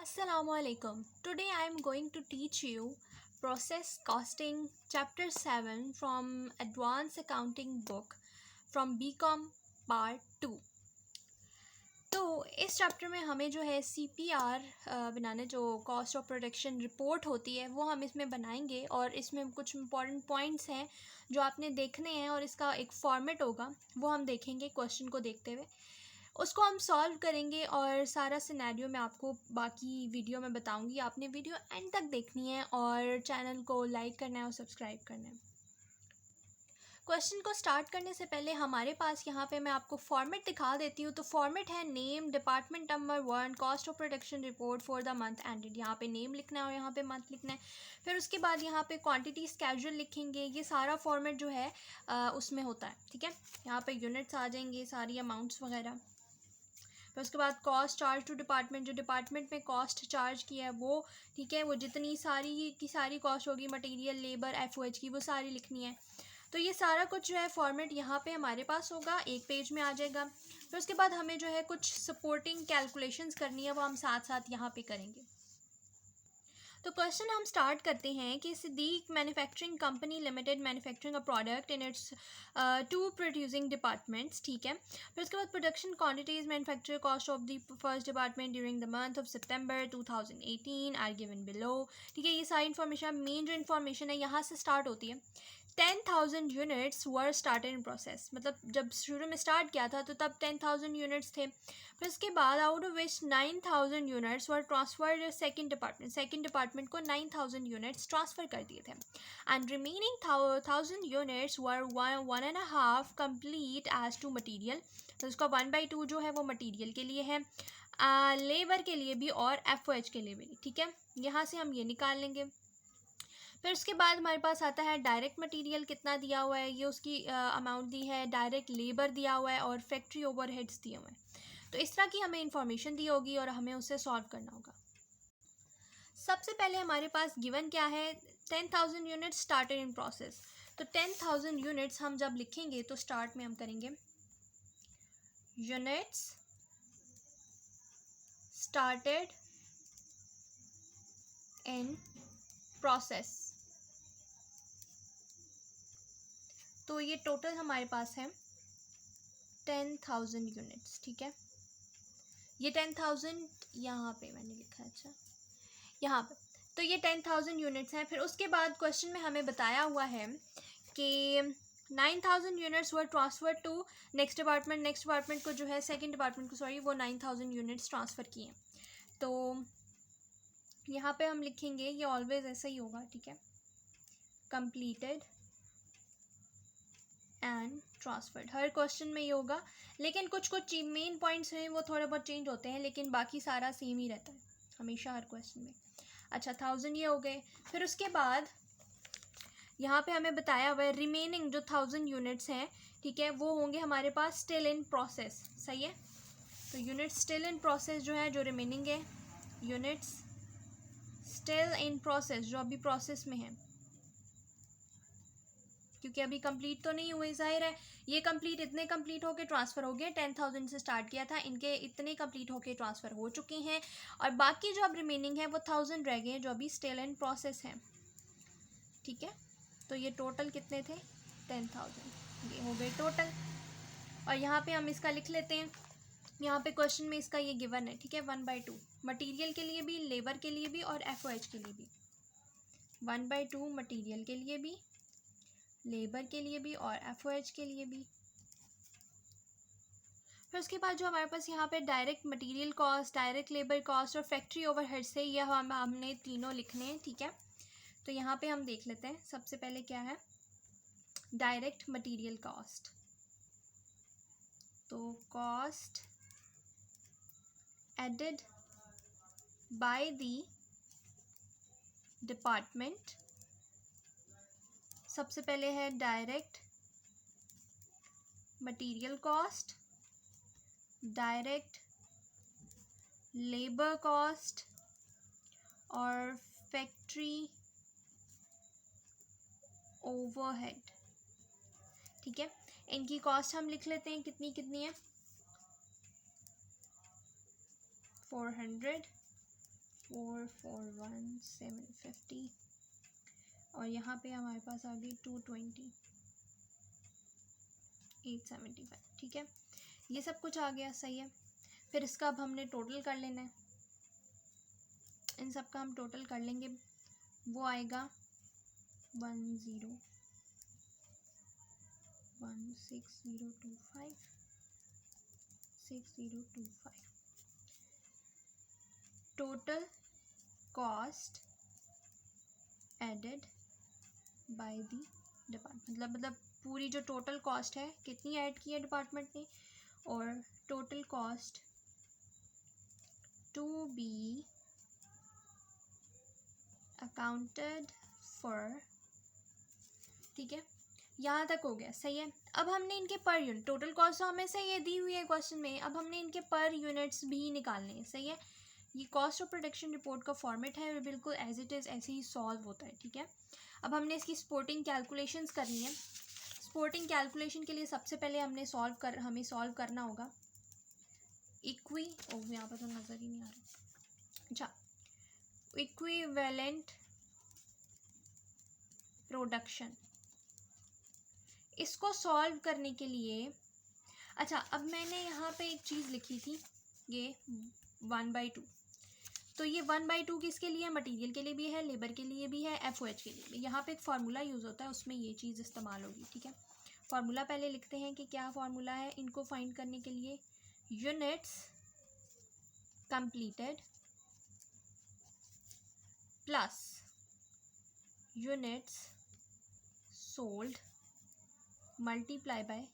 Assalamualaikum. Today I am going to teach you Process Costing Chapter 7 from Advanced Accounting book from BCom Part 2. तो इस chapter में हमें जो है CPR बनाने जो कॉस्ट ऑफ प्रोडक्शन रिपोर्ट होती है वो हम इसमें बनाएंगे और इसमें कुछ इंपॉर्टेंट पॉइंट्स हैं जो आपने देखने हैं और इसका एक फॉर्मेट होगा वो हम देखेंगे क्वेश्चन को देखते हुए उसको हम सॉल्व करेंगे और सारा सिनेरियो मैं आपको बाकी वीडियो में बताऊंगी। आपने वीडियो एंड तक देखनी है और चैनल को लाइक करना है और सब्सक्राइब करना है। क्वेश्चन को स्टार्ट करने से पहले हमारे पास यहाँ पे मैं आपको फॉर्मेट दिखा देती हूँ। तो फॉर्मेट है name, department number 1, cost of production report for the month ended. यहाँ पे नेम लिखना है और यहाँ पे मंथ लिखना है। फिर उसके बाद यहाँ पे क्वांटिटी स्केड्यूल लिखेंगे। ये सारा फॉर्मेट जो है उसमें होता है, ठीक है। यहाँ पे यूनिट्स आ जाएंगे, सारी अमाउंट्स वगैरह। फिर उसके बाद कॉस्ट चार्ज टू डिपार्टमेंट, जो डिपार्टमेंट में कॉस्ट चार्ज किया है वो, ठीक है, वो जितनी सारी की सारी कॉस्ट होगी, मटेरियल, लेबर, FOH की, वो सारी लिखनी है। तो ये सारा कुछ जो है फॉर्मेट यहाँ पे हमारे पास होगा, एक पेज में आ जाएगा। फिर उसके बाद हमें जो है कुछ सपोर्टिंग कैलकुलेशंस करनी है, वो हम साथ साथ यहाँ पे करेंगे। तो क्वेश्चन हम स्टार्ट करते हैं कि Siddique manufacturing company limited manufacturing a product in its 2 producing departments, ठीक है। फिर उसके बाद production quantities, manufacture cost of the first department during the month of September 2018 are given below, ठीक है। ये सारी इन्फॉर्मेशन, मेन जो इन्फॉर्मेशन है यहाँ से स्टार्ट होती है। 10,000 units were started in process, मतलब जब शुरू में स्टार्ट किया था तो तब 10,000 यूनिट्स थे। फिर उसके बाद out of which 9,000 units were transferred second department को 9,000 यूनिट्स ट्रांसफ़र कर दिए थे and remaining 1,000 units were 1.5 complete as to material. तो उसका 1/2 जो है वो मटीरियल के लिए है, लेबर के लिए भी और FOH के लिए भी, ठीक है। यहाँ से हम ये निकाल लेंगे। फिर उसके बाद हमारे पास आता है डायरेक्ट मटेरियल कितना दिया हुआ है, ये उसकी अमाउंट दी है, डायरेक्ट लेबर दिया हुआ है और फैक्ट्री ओवरहेड्स दिए हुए हैं। तो इस तरह की हमें इंफॉर्मेशन दी होगी और हमें उसे सॉल्व करना होगा। सबसे पहले हमारे पास गिवन क्या है, 10,000 यूनिट्स स्टार्टेड इन प्रोसेस। तो 10,000 यूनिट्स हम जब लिखेंगे तो स्टार्ट में हम करेंगे यूनिट्स स्टार्टेड इन प्रोसेस। तो ये टोटल हमारे पास है 10,000 यूनिट्स, ठीक है। ये 10,000 यहाँ पे मैंने लिखा है, अच्छा यहाँ पे। तो ये 10,000 यूनिट्स हैं। फिर उसके बाद क्वेश्चन में हमें बताया हुआ है कि 9,000 units were transfer to next department को जो है सेकंड डिपार्टमेंट को, सॉरी, वो 9,000 यूनिट्स ट्रांसफ़र किए हैं। तो यहाँ पे हम लिखेंगे, ये ऑलवेज ऐसा ही होगा, ठीक है, completed and transferred. Her question में ये होगा, लेकिन कुछ मेन पॉइंट्स हैं वो थोड़े बहुत चेंज होते हैं, लेकिन बाकी सारा सेम ही रहता है हमेशा हर क्वेश्चन में। अच्छा, 1,000 ये हो गए। फिर उसके बाद यहाँ पे हमें बताया हुआ है रिमेनिंग जो 1,000 यूनिट्स हैं, ठीक है, वो होंगे हमारे पास स्टिल इन प्रोसेस, सही है। तो यूनिट्स स्टिल इन प्रोसेस जो है, जो रिमेनिंग है, यूनिट्स स्टिल इन प्रोसेस, जो अभी प्रोसेस में है, क्योंकि अभी कंप्लीट तो नहीं हुए, जाहिर है। ये कंप्लीट, इतने कंप्लीट होके ट्रांसफ़र हो गए, 10,000 से स्टार्ट किया था, इनके इतने कंप्लीट होके ट्रांसफ़र हो चुके हैं और बाकी जो अब रिमेनिंग है वो 1,000 रह गए जो अभी स्टिल इन प्रोसेस हैं, ठीक है। तो ये टोटल कितने थे, 10,000, ये हो गए टोटल। और यहाँ पे हम इसका लिख लेते हैं, यहाँ पे क्वेश्चन में इसका ये गिवन है, ठीक है, 1/2 मटीरियल के लिए भी, लेबर के लिए भी और FOH के लिए भी। 1/2 मटीरियल के लिए भी, लेबर के लिए भी और FOH के लिए भी। फिर उसके बाद जो हमारे पास यहाँ पे direct material cost, direct labour cost और फैक्ट्री ओवरहेड से, यह हमने तीनों लिखने हैं, ठीक है। तो यहाँ पे हम देख लेते हैं, सबसे पहले क्या है, डायरेक्ट मटेरियल कॉस्ट। तो cost added by the department, सबसे पहले है direct material cost, direct labour cost और फैक्ट्री ओवरहेड, ठीक है। इनकी कॉस्ट हम लिख लेते हैं, कितनी कितनी है, 400, 441,750 और यहाँ पे हमारे पास आ गई 220,875। ठीक है, ये सब कुछ आ गया, सही है। फिर इसका अब हमने टोटल कर लेना है, इन सब का हम टोटल कर लेंगे, वो आएगा 10,16,025 total cost added by the department, मतलब पूरी जो टोटल कॉस्ट है कितनी ऐड की है डिपार्टमेंट ने, और total cost to be accounted for. ठीक है, यहाँ तक हो गया, सही है। अब हमने इनके पर यूनिट टोटल कॉस्ट हमें से ये दी हुई है क्वेश्चन में, अब हमने इनके पर यूनिट्स भी निकालने हैं, सही है। ये कॉस्ट ऑफ प्रोडक्शन रिपोर्ट का फॉर्मेट है, बिल्कुल एज इट इज़ ऐसे ही सॉल्व होता है। ठीक है, अब हमने इसकी सपोर्टिंग कैलकुलेशंस करनी है। सपोर्टिंग कैलकुलेशन के लिए सबसे पहले हमें सॉल्व करना होगा यहाँ पर तो नज़र ही नहीं आ रहा। अच्छा, इक्विवेलेंट प्रोडक्शन, इसको सॉल्व करने के लिए, अच्छा अब मैंने यहाँ पे एक चीज़ लिखी थी, ये 1/2, तो ये 1/2 किसके लिए, मटेरियल के लिए भी है, लेबर के लिए भी है, FOH के लिए भी। यहाँ पे एक फार्मूला यूज़ होता है, उसमें ये चीज़ इस्तेमाल होगी। ठीक है, फार्मूला पहले लिखते हैं कि क्या फार्मूला है इनको फाइंड करने के लिए, units completed plus units sold multiply by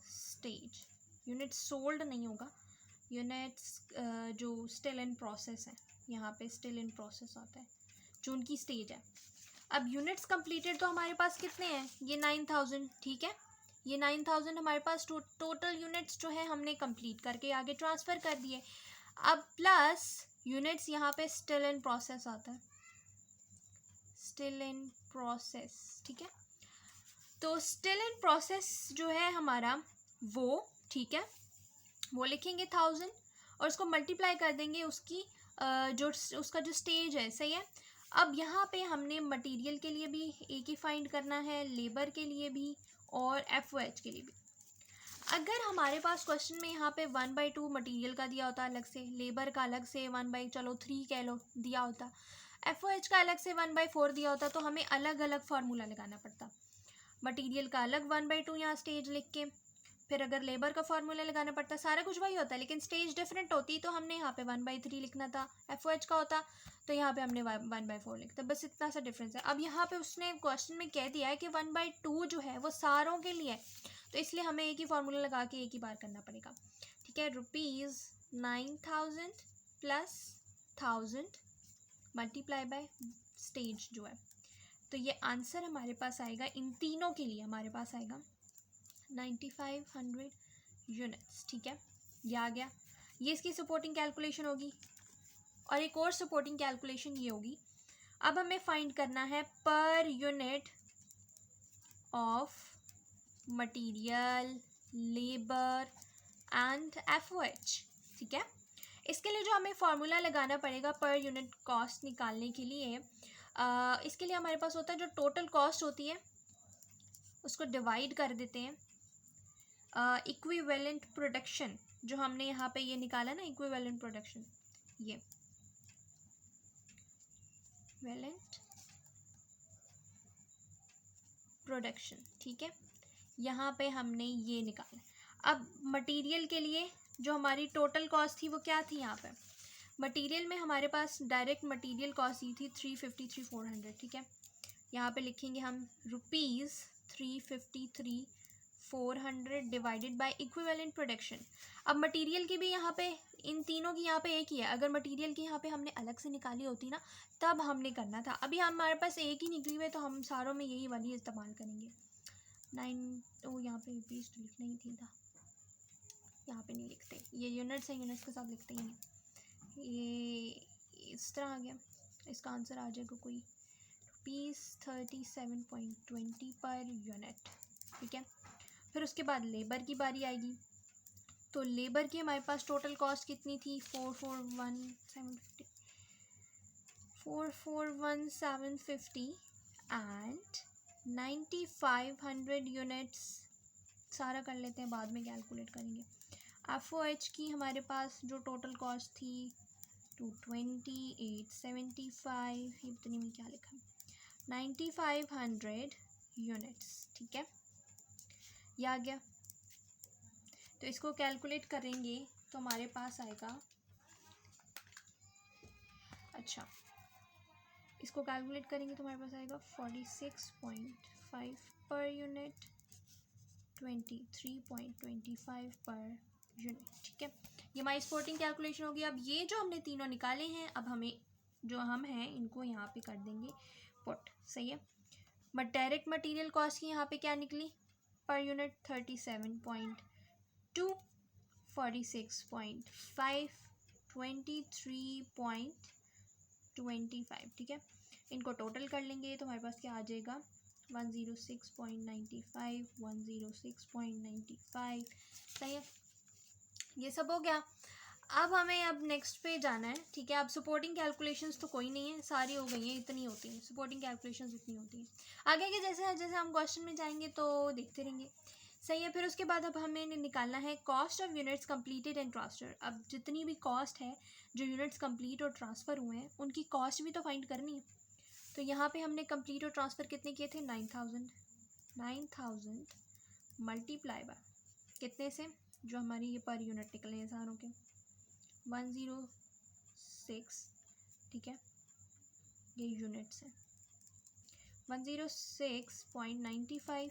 stage. Units sold नहीं होगा, यूनिट्स जो स्टिल इन प्रोसेस है, यहाँ पे स्टिल इन प्रोसेस आता है, जो उनकी स्टेज है। अब यूनिट्स कंप्लीटेड तो हमारे पास कितने हैं, ये 9,000। ठीक है, ये 9,000 हमारे पास टोटल यूनिट्स जो है हमने कंप्लीट करके आगे ट्रांसफ़र कर दिए। अब प्लस यूनिट्स यहाँ पे स्टिल इन प्रोसेस आता है, स्टिल इन प्रोसेस। ठीक है, तो स्टिल इन प्रोसेस जो है हमारा वो, ठीक है, वो लिखेंगे 1000 और उसको मल्टीप्लाई कर देंगे उसकी जो उसका जो स्टेज है, सही है। अब यहाँ पे हमने मटेरियल के लिए भी एक ही फाइंड करना है, लेबर के लिए भी और FOH के लिए भी। अगर हमारे पास क्वेश्चन में यहाँ पे 1/2 मटेरियल का दिया होता अलग से, लेबर का अलग से 1/3 कह लो दिया होता, FOH का अलग से 1/4 दिया होता, तो हमें अलग अलग फार्मूला लगाना पड़ता। मटेरियल का अलग 1/2 यहाँ स्टेज लिख के, फिर अगर लेबर का फार्मूला लगाना पड़ता, सारा कुछ वही होता है लेकिन स्टेज डिफरेंट होती, तो हमने यहाँ पे 1/3 लिखना था। FOH का होता तो यहाँ पे हमने 1/4 लिखता, बस इतना सा डिफरेंस है। अब यहाँ पे उसने क्वेश्चन में कह दिया है कि 1/2 जो है वो सारों के लिए, तो इसलिए हमें एक ही फार्मूला लगा के एक ही बार करना पड़ेगा। ठीक है, ₹9,000 प्लस 1000 मल्टीप्लाई बाय स्टेज जो है, तो ये आंसर हमारे पास आएगा, इन तीनों के लिए हमारे पास आएगा 9500 यूनिट्स। ठीक है, ये आ गया, ये इसकी सपोर्टिंग कैलकुलेशन होगी। और एक और सपोर्टिंग कैलकुलेशन ये होगी, अब हमें फाइंड करना है per unit of material, labour and FOH। ठीक है, इसके लिए जो हमें फार्मूला लगाना पड़ेगा पर यूनिट कॉस्ट निकालने के लिए, इसके लिए हमारे पास होता है जो टोटल कॉस्ट होती है उसको डिवाइड कर देते हैं इक्विवेलेंट प्रोडक्शन, जो हमने यहाँ पे ये निकाला ना इक्विवेलेंट प्रोडक्शन, ये इक्विवेलेंट प्रोडक्शन। ठीक है, यहाँ पे हमने ये निकाला। अब मटेरियल के लिए जो हमारी टोटल कॉस्ट थी वो क्या थी, यहाँ पे मटेरियल में हमारे पास डायरेक्ट मटेरियल कॉस्ट ही थी 353,400। ठीक है, यहाँ पे लिखेंगे हम ₹353,400 डिवाइडेड बाय इक्विवेलेंट प्रोडक्शन। अब मटेरियल की भी यहाँ पे, इन तीनों की यहाँ पे एक ही है, अगर मटेरियल की यहाँ पे हमने अलग से निकाली होती ना तब हमने करना था, अभी हमारे पास एक ही निकली हुई है तो हम सारों में यही वाली इस्तेमाल करेंगे। 9 यहाँ पे रुपीज़ तो लिखना ही था, यहाँ पे नहीं लिखते, ये यूनिट्स हैं, यूनिट्स के साथ लिखते ही नहीं, ये इस तरह आ गया, इसका आंसर आ जाएगा कोई ₹37.20 पर यूनिट। ठीक है, फिर उसके बाद लेबर की बारी आएगी, तो लेबर की हमारे पास टोटल कॉस्ट कितनी थी, 441,750 एंड 9500 यूनिट्स। सारा कर लेते हैं, बाद में कैलकुलेट करेंगे। FOH की हमारे पास जो टोटल कॉस्ट थी 22875, इतनी में क्या लिखा, 9500 यूनिट्स। ठीक है, ये आ गया। तो इसको कैलकुलेट करेंगे तो हमारे पास आएगा, अच्छा इसको कैलकुलेट करेंगे तो हमारे पास आएगा 46.5 पर यूनिट, 23.25 पर यूनिट। ठीक है, ये हमारी स्पोर्टिंग कैलकुलेशन होगी। अब ये जो हमने तीनों निकाले हैं, अब हमें जो हम हैं इनको यहाँ पे कर देंगे पुट। सही है, बट डायरेक्ट मटेरियल कॉस्ट की यहाँ पे क्या निकली पर यूनिट, 37.2, 46.5, 23.25। ठीक है, इनको टोटल कर लेंगे तो हमारे पास क्या आ जाएगा, 106.95, 106.95। सही है, ये सब हो गया। अब हमें अब नेक्स्ट पे जाना है। ठीक है, अब सपोर्टिंग कैलकुलेशंस तो कोई नहीं है, सारी हो गई हैं, इतनी होती हैं सपोर्टिंग कैलकुलेशंस, इतनी होती हैं। आगे के जैसे जैसे हम क्वेश्चन में जाएंगे तो देखते रहेंगे। सही है, फिर उसके बाद अब हमें निकालना है cost of units completed and transfer. अब जितनी भी कॉस्ट है जो यूनिट्स कंप्लीट और ट्रांसफ़र हुए हैं उनकी कॉस्ट भी तो फाइंड करनी है। तो यहाँ पे हमने कंप्लीट और ट्रांसफ़र कितने किए थे, 9000 मल्टीप्लाई बाय कितने से, जो हमारी ये पर यूनिट निकले हैं सारों के, 106। ठीक है, ये यूनिट्स है, 106.95।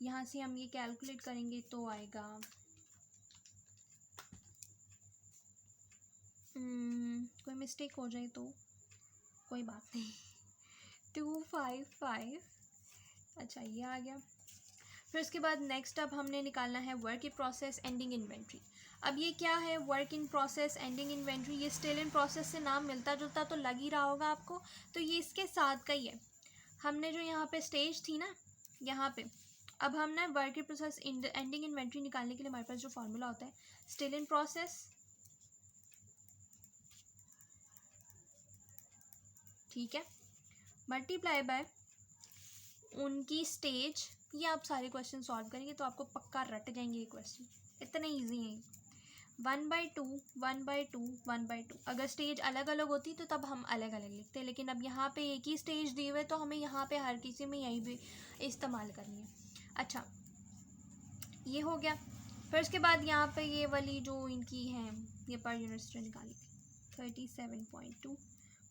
यहाँ से हम ये कैलकुलेट करेंगे तो आएगा कोई मिस्टेक हो जाए तो कोई बात नहीं, 255। अच्छा, ये आ गया। फिर उसके बाद नेक्स्ट अब हमने निकालना है work in process ending inventory. अब ये क्या है, work in process ending inventory, ये स्टिल इन प्रोसेस से नाम मिलता जुलता तो लग ही रहा होगा आपको, तो ये इसके साथ का ही है। हमने जो यहाँ पे स्टेज थी ना, यहाँ पे अब हम ना work in process ending inventory निकालने के लिए हमारे पास जो फार्मूला होता है, स्टिल इन प्रोसेस, ठीक है, मल्टीप्लाई बाय उनकी स्टेज। ये आप सारे क्वेश्चन सॉल्व करेंगे तो आपको पक्का रट जाएंगे ये क्वेश्चन, इतने ईजी हैं। 1/2 1/2 1/2, अगर स्टेज अलग अलग होती तो तब हम अलग अलग लिखते, लेकिन अब यहाँ पे एक ही स्टेज दिए हुए तो हमें यहाँ पे हर किसी में यही भी इस्तेमाल करनी है। अच्छा, ये हो गया। फिर उसके बाद यहाँ पे ये वाली जो इनकी है, ये पर यूनिट जो निकाली थी, 37.2,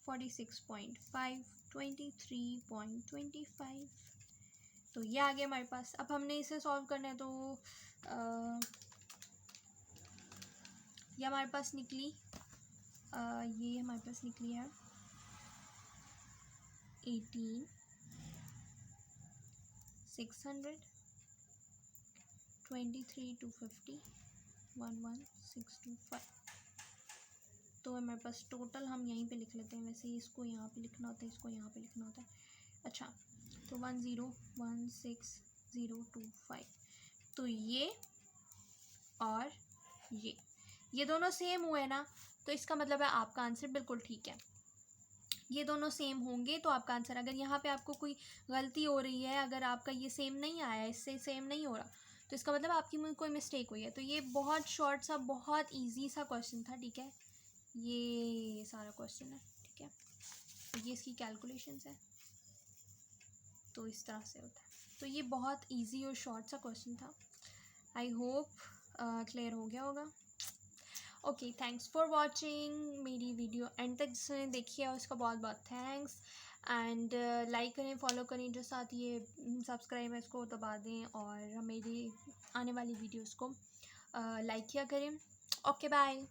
46.5, 23.25। तो ये आ गया हमारे पास। अब हमने इसे सॉल्व करना है तो ये हमारे पास निकली, ये हमारे पास निकली है 18,600, 23,250, 11,625। तो हमारे पास टोटल हम यहीं पे लिख लेते हैं, वैसे इसको यहाँ पे लिखना होता है, इसको यहाँ पे लिखना होता है। अच्छा, तो 10,16,025। तो ये और ये दोनों सेम हुए ना, तो इसका मतलब है आपका आंसर बिल्कुल ठीक है। ये दोनों सेम होंगे तो आपका आंसर, अगर यहाँ पे आपको कोई गलती हो रही है, अगर आपका ये सेम नहीं आया, इससे सेम नहीं हो रहा, तो इसका मतलब आपकी कोई मिस्टेक हुई है। तो ये बहुत शॉर्ट सा, बहुत इजी सा क्वेश्चन था। ठीक है, ये सारा क्वेश्चन है। ठीक है, ये इसकी कैलकुलेशंस है, तो इस तरह से होता है। तो ये बहुत इजी और शॉर्ट सा क्वेश्चन था। आई होप क्लियर हो गया होगा। Okay, thanks for watching. मेरी वीडियो एंड तक जिसने देखी है उसका बहुत बहुत थैंक्स। एंड लाइक करें, फॉलो करें, जो साथ ये सब्सक्राइब है इसको दबा दें, और मेरी आने वाली वीडियोस को लाइक किया करें। Okay, bye.